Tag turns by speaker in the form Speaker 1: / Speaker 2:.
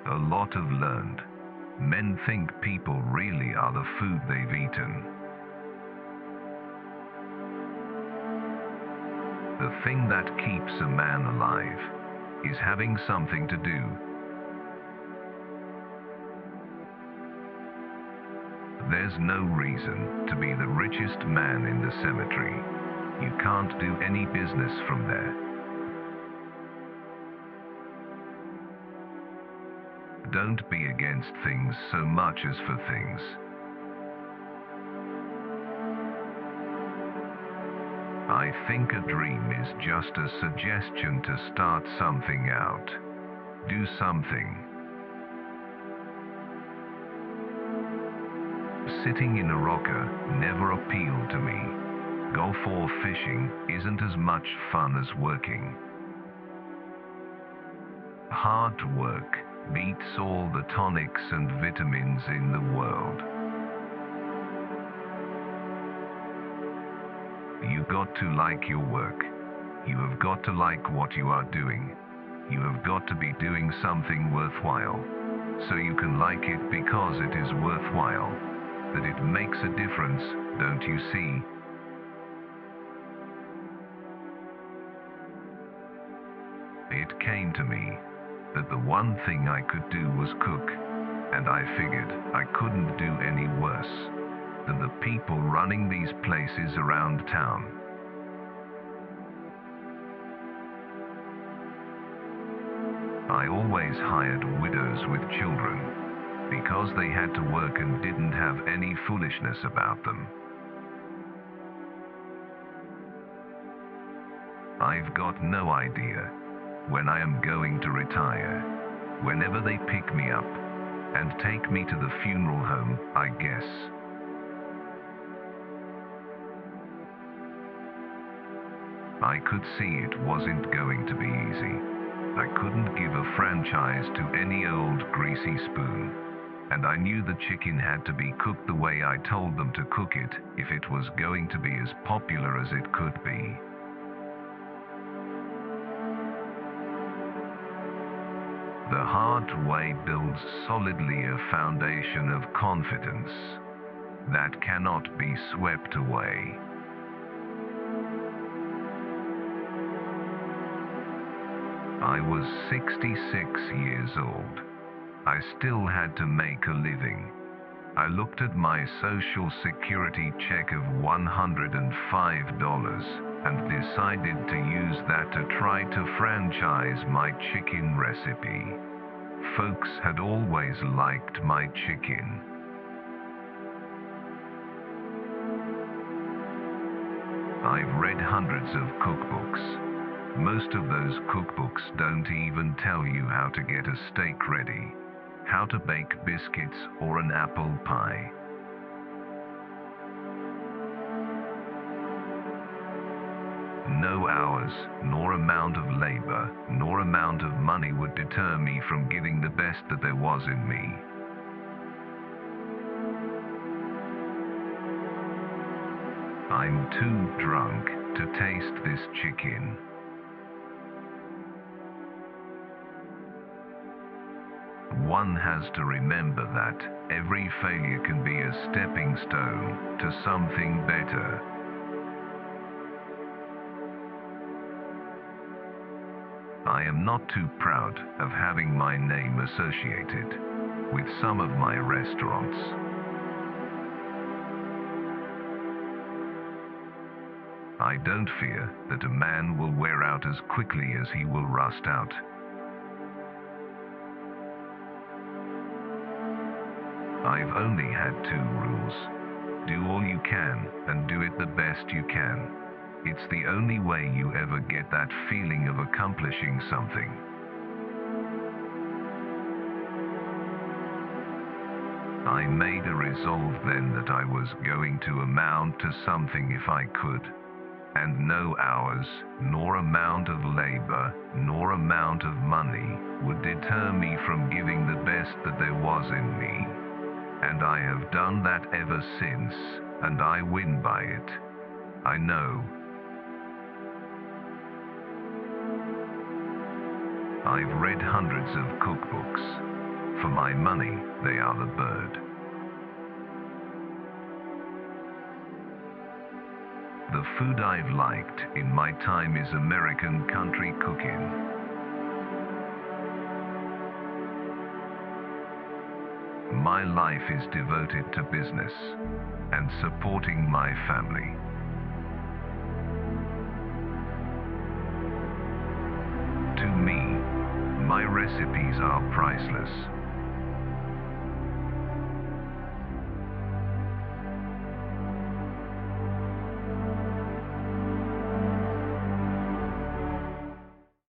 Speaker 1: A lot have learned. Men think people really are the food they've eaten. The thing that keeps a man alive is having something to do. There's no reason to be the richest man in the cemetery. You can't do any business from there. Don't be against things so much as for things. I think a dream is just a suggestion to start something out. Do something. Sitting in a rocker never appealed to me. Golf or fishing isn't as much fun as working. Hard work beats all the tonics and vitamins in the world. You got to like your work. You have got to like what you are doing. You have got to be doing something worthwhile. So you can like it because it is worthwhile. That it makes a difference, don't you see? It came to me that the one thing I could do was cook, and I figured I couldn't do any worse than the people running these places around town. I always hired widows with children because they had to work and didn't have any foolishness about them. I've got no idea when I am going to retire. Whenever they pick me up and take me to the funeral home, I guess. I could see it wasn't going to be easy. I couldn't give a franchise to any old greasy spoon. And I knew the chicken had to be cooked the way I told them to cook it if it was going to be as popular as it could be. The hard way builds solidly a foundation of confidence that cannot be swept away. I was 66 years old. I still had to make a living. I looked at my Social Security check of $105 and decided to use that to try to franchise my chicken recipe. Folks had always liked my chicken. I've read hundreds of cookbooks. Most of those cookbooks don't even tell you how to get a steak ready, how to bake biscuits or an apple pie. No hours, nor amount of labor, nor amount of money would deter me from giving the best that there was in me. I'm too drunk to taste this chicken. One has to remember that every failure can be a stepping stone to something better. I am not too proud of having my name associated with some of my restaurants. I don't fear that a man will wear out as quickly as he will rust out. I've only had two rules. Do all you can and do it the best you can. It's the only way you ever get that feeling of accomplishing something. I made a resolve then that I was going to amount to something if I could. And no hours, nor amount of labor, nor amount of money would deter me from giving the best that there was in me. And I have done that ever since, and I win by it. I know. I've read hundreds of cookbooks. For my money, they are the bird. The food I've liked in my time is American country cooking. My life is devoted to business and supporting my family. To me, my recipes are priceless.